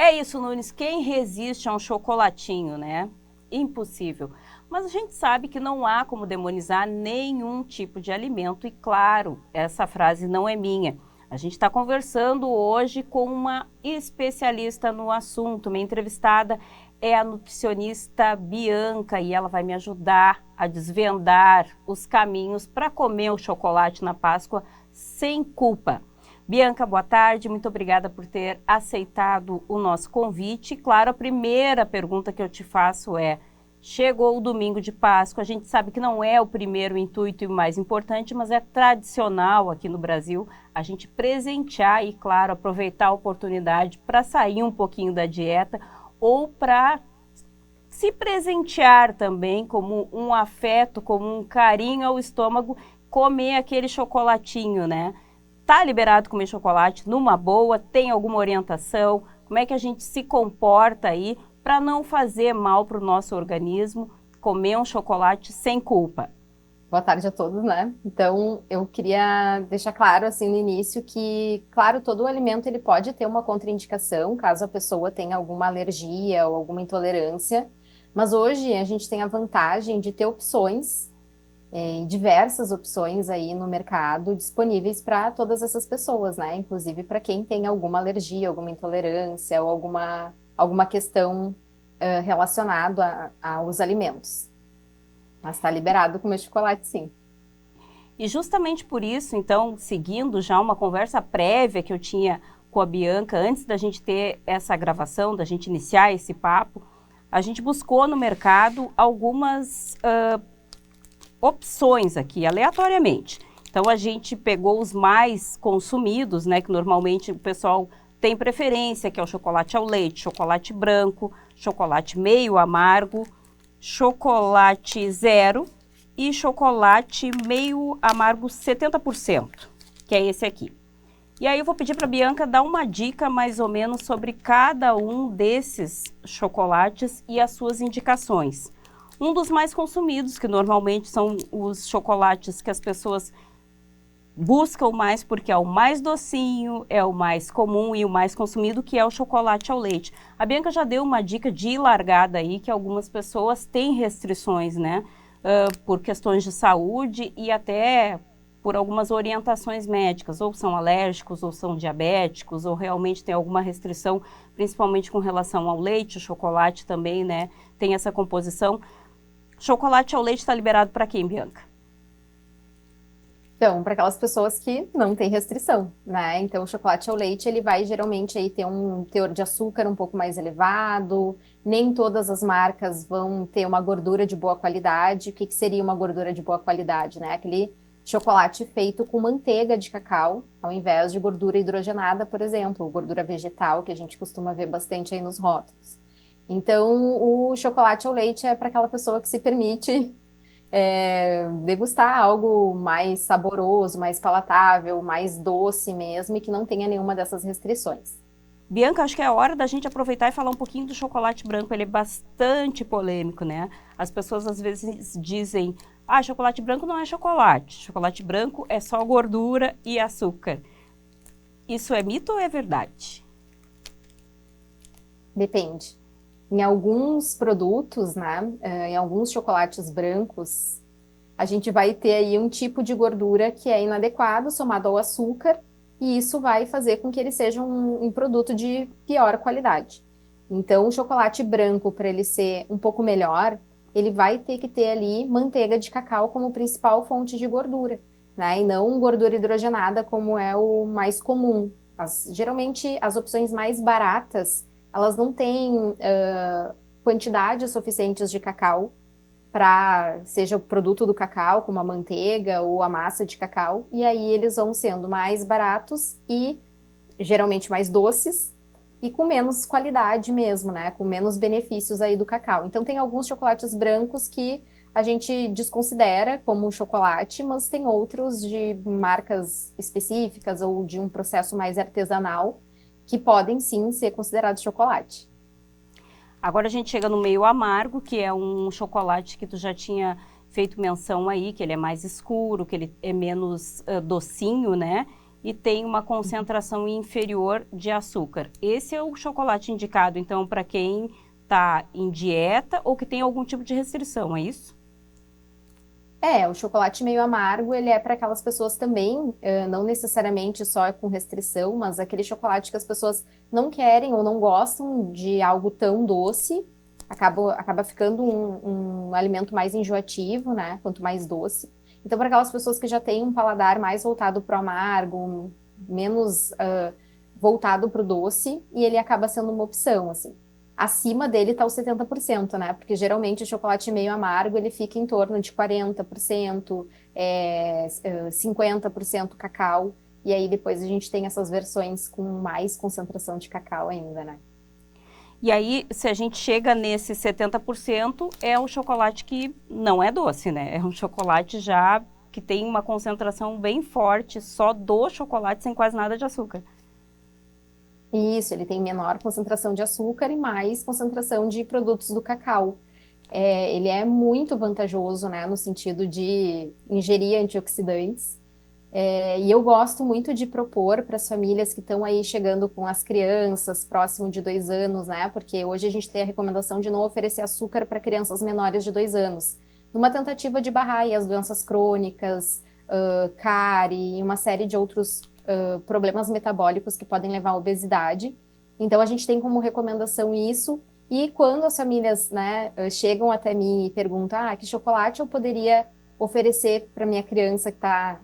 É isso, Nunes, quem resiste a um chocolatinho, né? Impossível. Mas a gente sabe que não há como demonizar nenhum tipo de alimento e, claro, essa frase não é minha. A gente está conversando hoje com uma especialista no assunto. Minha entrevistada é a nutricionista Bianca e ela vai me ajudar a desvendar os caminhos para comer o chocolate na Páscoa sem culpa. Bianca, boa tarde, muito obrigada por ter aceitado o nosso convite. Claro, a primeira pergunta que eu te faço é: chegou o domingo de Páscoa, a gente sabe que não é o primeiro intuito e o mais importante, mas é tradicional aqui no Brasil a gente presentear e, claro, aproveitar a oportunidade para sair um pouquinho da dieta ou para se presentear também como um afeto, como um carinho ao estômago, comer aquele chocolatinho, né? Tá liberado comer chocolate numa boa? Tem alguma orientação? Como é que a gente se comporta aí para não fazer mal para o nosso organismo, comer um chocolate sem culpa? Boa tarde a todos, né? Então, eu queria deixar claro, assim, no início que, claro, todo alimento ele pode ter uma contraindicação, caso a pessoa tenha alguma alergia ou alguma intolerância, mas hoje a gente tem a vantagem de ter opções, diversas opções aí no mercado disponíveis para todas essas pessoas, né? Inclusive para quem tem alguma alergia, alguma intolerância ou alguma questão, relacionada aos alimentos. Mas está liberado comer chocolate, sim. E justamente por isso, então, seguindo já uma conversa prévia que eu tinha com a Bianca, antes da gente ter essa gravação, da gente iniciar esse papo, a gente buscou no mercado algumas opções aqui, aleatoriamente. Então, a gente pegou os mais consumidos, né, que normalmente o pessoal tem preferência, que é o chocolate ao leite, chocolate branco, chocolate meio amargo, chocolate zero e chocolate meio amargo 70%, que é esse aqui. E aí eu vou pedir para a Bianca dar uma dica mais ou menos sobre cada um desses chocolates e as suas indicações. Um dos mais consumidos, que normalmente são os chocolates que as pessoas buscam mais porque é o mais docinho, é o mais comum e o mais consumido, que é o chocolate ao leite. A Bianca já deu uma dica de largada aí, que algumas pessoas têm restrições, né? Por questões de saúde e até por algumas orientações médicas, ou são alérgicos, ou são diabéticos, ou realmente tem alguma restrição, principalmente com relação ao leite, o chocolate também, né? Tem essa composição. Chocolate ao leite está liberado para quem, Bianca? Então, para aquelas pessoas que não têm restrição, né? Então, o chocolate ao leite, ele vai geralmente aí ter um teor de açúcar um pouco mais elevado, nem todas as marcas vão ter uma gordura de boa qualidade. O que que seria uma gordura de boa qualidade, né? Aquele chocolate feito com manteiga de cacau, ao invés de gordura hidrogenada, por exemplo, ou gordura vegetal, que a gente costuma ver bastante aí nos rótulos. Então, o chocolate ao leite é para aquela pessoa que se permite degustar algo mais saboroso, mais palatável, mais doce mesmo e que não tenha nenhuma dessas restrições. Bianca, acho que é a hora da gente aproveitar e falar um pouquinho do chocolate branco. Ele é bastante polêmico, né? As pessoas às vezes dizem: ah, chocolate branco não é chocolate. Chocolate branco é só gordura e açúcar. Isso é mito ou é verdade? Depende. Em alguns produtos, né, em alguns chocolates brancos, a gente vai ter aí um tipo de gordura que é inadequado somado ao açúcar, e isso vai fazer com que ele seja um produto de pior qualidade. Então, o chocolate branco, para ele ser um pouco melhor, ele vai ter que ter ali manteiga de cacau como principal fonte de gordura, né? E não gordura hidrogenada, como é o mais comum. Geralmente, as opções mais baratas, elas não têm quantidades suficientes de cacau para seja o produto do cacau, como a manteiga ou a massa de cacau, e aí eles vão sendo mais baratos e geralmente mais doces e com menos qualidade mesmo, né? Com menos benefícios aí do cacau. Então tem alguns chocolates brancos que a gente desconsidera como chocolate, mas tem outros de marcas específicas ou de um processo mais artesanal que podem sim ser considerados chocolate. Agora a gente chega no meio amargo, que é um chocolate que tu já tinha feito menção aí, que ele é mais escuro, que ele é menos docinho, né? e tem uma concentração inferior de açúcar. Esse é o chocolate indicado, então, para quem está em dieta ou que tem algum tipo de restrição, é isso? É, o chocolate meio amargo, ele é para aquelas pessoas também, não necessariamente só com restrição, mas aquele chocolate que as pessoas não querem ou não gostam de algo tão doce, acaba ficando um alimento mais enjoativo, né? Quanto mais doce. Então, para aquelas pessoas que já têm um paladar mais voltado para o amargo, menos voltado para o doce, e ele acaba sendo uma opção, assim. Acima dele está o 70%, né? Porque geralmente o chocolate meio amargo ele fica em torno de 40%, 50% cacau. E aí depois a gente tem essas versões com mais concentração de cacau ainda, né? E aí, se a gente chega nesse 70%, é um chocolate que não é doce, né? É um chocolate já que tem uma concentração bem forte só do chocolate, sem quase nada de açúcar. Isso, ele tem menor concentração de açúcar e mais concentração de produtos do cacau. Ele é muito vantajoso, né, no sentido de ingerir antioxidantes. E eu gosto muito de propor para as famílias que estão aí chegando com as crianças próximo de 2 anos, né? Porque hoje a gente tem a recomendação de não oferecer açúcar para crianças menores de 2 anos, numa tentativa de barrar aí as doenças crônicas, cárie e uma série de outros problemas metabólicos que podem levar à obesidade. Então a gente tem como recomendação isso. E quando as famílias, né, chegam até mim e perguntam, que chocolate eu poderia oferecer para minha criança que está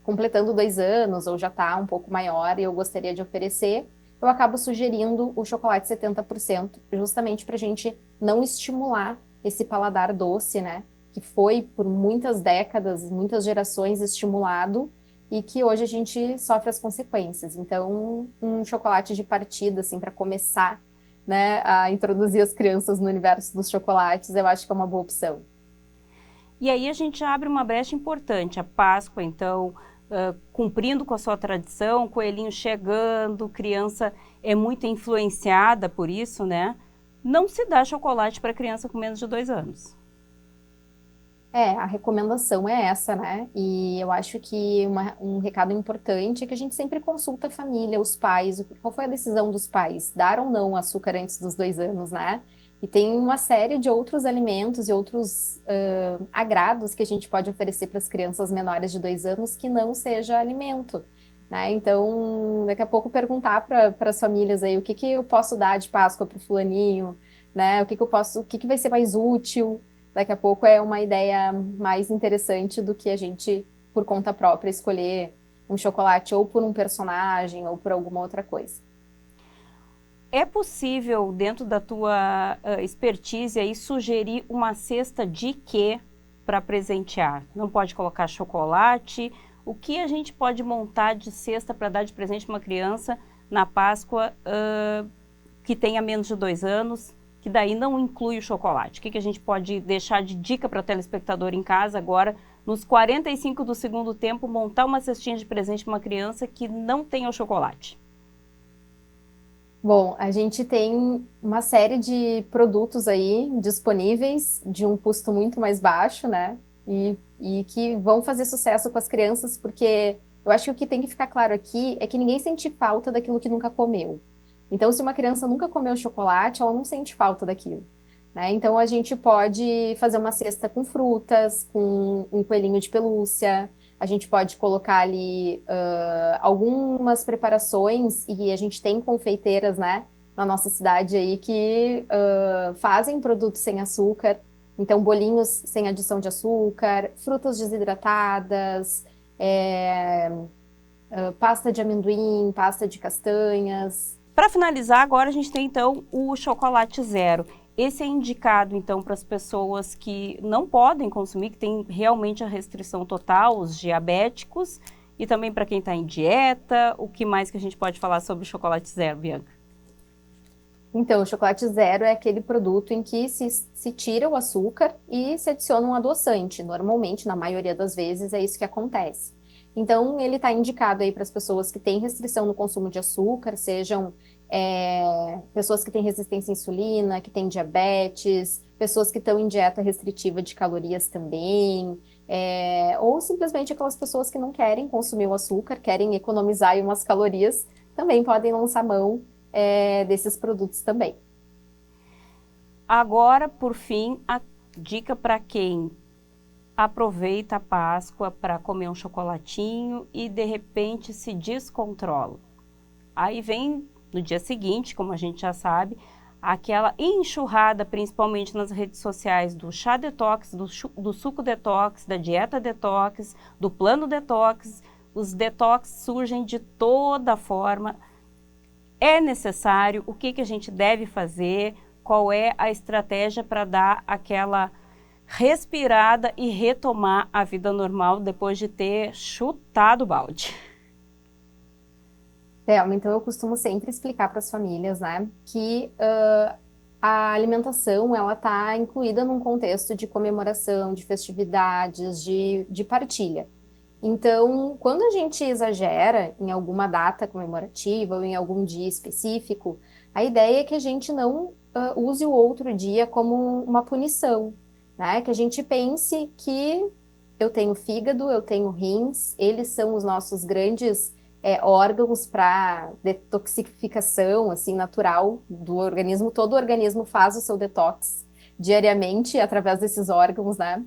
completando 2 anos ou já está um pouco maior e eu gostaria de oferecer, eu acabo sugerindo o chocolate 70%, justamente para a gente não estimular esse paladar doce, né? Que foi por muitas décadas, muitas gerações estimulado e que hoje a gente sofre as consequências. Então, um chocolate de partida, assim, para começar, né, a introduzir as crianças no universo dos chocolates, eu acho que é uma boa opção. E aí a gente abre uma brecha importante, a Páscoa, então, cumprindo com a sua tradição, coelhinho chegando, criança é muito influenciada por isso, né? Não se dá chocolate para criança com menos de 2 anos. A recomendação é essa, né? E eu acho que um recado importante é que a gente sempre consulta a família, os pais, qual foi a decisão dos pais, dar ou não açúcar antes dos 2 anos, né? E tem uma série de outros alimentos e outros agrados que a gente pode oferecer para as crianças menores de 2 anos que não seja alimento, né? Então, daqui a pouco perguntar para as famílias aí o que que eu posso dar de Páscoa para o fulaninho, né? O que que vai ser mais útil? Daqui a pouco é uma ideia mais interessante do que a gente, por conta própria, escolher um chocolate ou por um personagem ou por alguma outra coisa. É possível, dentro da tua expertise, aí, sugerir uma cesta de quê para presentear? Não pode colocar chocolate. O que a gente pode montar de cesta para dar de presente para uma criança na Páscoa que tenha menos de 2 anos, que daí não inclui o chocolate? O que a gente pode deixar de dica para o telespectador em casa agora, nos 45 do segundo tempo, montar uma cestinha de presente para uma criança que não tenha o chocolate? Bom, a gente tem uma série de produtos aí disponíveis de um custo muito mais baixo, né? E que vão fazer sucesso com as crianças, porque eu acho que o que tem que ficar claro aqui é que ninguém sente falta daquilo que nunca comeu. Então, se uma criança nunca comeu chocolate, ela não sente falta daquilo, né? Então, a gente pode fazer uma cesta com frutas, com um coelhinho de pelúcia, a gente pode colocar ali algumas preparações, e a gente tem confeiteiras, né, na nossa cidade aí que fazem produtos sem açúcar, então bolinhos sem adição de açúcar, frutas desidratadas, pasta de amendoim, pasta de castanhas. Para finalizar, agora a gente tem então o chocolate zero. Esse é indicado então para as pessoas que não podem consumir, que tem realmente a restrição total, os diabéticos, e também para quem está em dieta. O que mais que a gente pode falar sobre o chocolate zero, Bianca? Então, o chocolate zero é aquele produto em que se tira o açúcar e se adiciona um adoçante. Normalmente, na maioria das vezes, é isso que acontece. Então, ele está indicado aí para as pessoas que têm restrição no consumo de açúcar, sejam pessoas que têm resistência à insulina, que têm diabetes, pessoas que estão em dieta restritiva de calorias também, Ou simplesmente aquelas pessoas que não querem consumir o açúcar, querem economizar aí umas calorias, também podem lançar mão, desses produtos também. Agora, por fim, a dica para quem aproveita a Páscoa para comer um chocolatinho e de repente se descontrola. Aí vem no dia seguinte, como a gente já sabe, aquela enxurrada, principalmente nas redes sociais, do chá detox, do suco detox, da dieta detox, do plano detox. Os detox surgem de toda forma. É necessário? O que a gente deve fazer? Qual é a estratégia para dar aquela respirada e retomar a vida normal depois de ter chutado o balde? Thelma, então eu costumo sempre explicar para as famílias, né, que a alimentação ela está incluída num contexto de comemoração, de festividades, de partilha. Então, quando a gente exagera em alguma data comemorativa ou em algum dia específico, a ideia é que a gente não use o outro dia como uma punição, né? Que a gente pense que eu tenho fígado, eu tenho rins, eles são os nossos grandes órgãos para detoxificação assim natural do organismo. Todo organismo faz o seu detox diariamente através desses órgãos, né?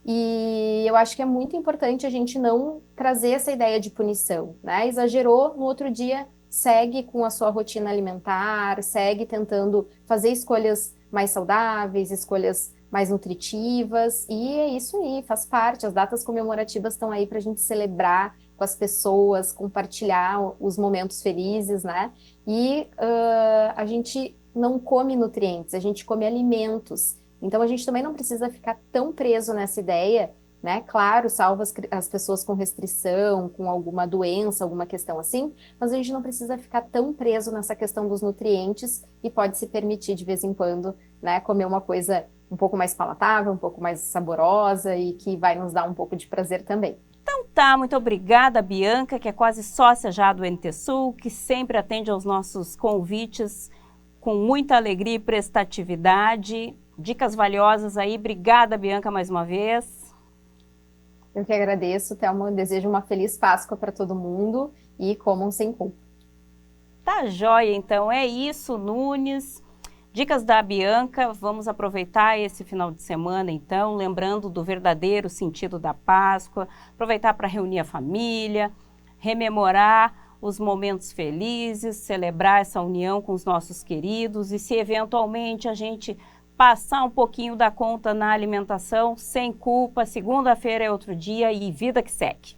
E eu acho que é muito importante a gente não trazer essa ideia de punição, né? Exagerou, no outro dia segue com a sua rotina alimentar, segue tentando fazer escolhas mais saudáveis, escolhas mais nutritivas, e é isso aí, faz parte. As datas comemorativas estão aí para a gente celebrar com as pessoas, compartilhar os momentos felizes, né? E a gente não come nutrientes, a gente come alimentos. Então a gente também não precisa ficar tão preso nessa ideia, né? Claro, salva as pessoas com restrição, com alguma doença, alguma questão assim, mas a gente não precisa ficar tão preso nessa questão dos nutrientes e pode se permitir de vez em quando, né, comer uma coisa um pouco mais palatável, um pouco mais saborosa e que vai nos dar um pouco de prazer também. Tá, muito obrigada, Bianca, que é quase sócia já do NT Sul, que sempre atende aos nossos convites com muita alegria e prestatividade. Dicas valiosas aí. Obrigada, Bianca, mais uma vez. Eu que agradeço, Thelma. Desejo uma feliz Páscoa para todo mundo e comam sem culpa. Tá joia, então. É isso, Nunes. Dicas da Bianca. Vamos aproveitar esse final de semana, então, lembrando do verdadeiro sentido da Páscoa. Aproveitar para reunir a família, rememorar os momentos felizes, celebrar essa união com os nossos queridos e se eventualmente a gente passar um pouquinho da conta na alimentação, sem culpa, segunda-feira é outro dia e vida que segue.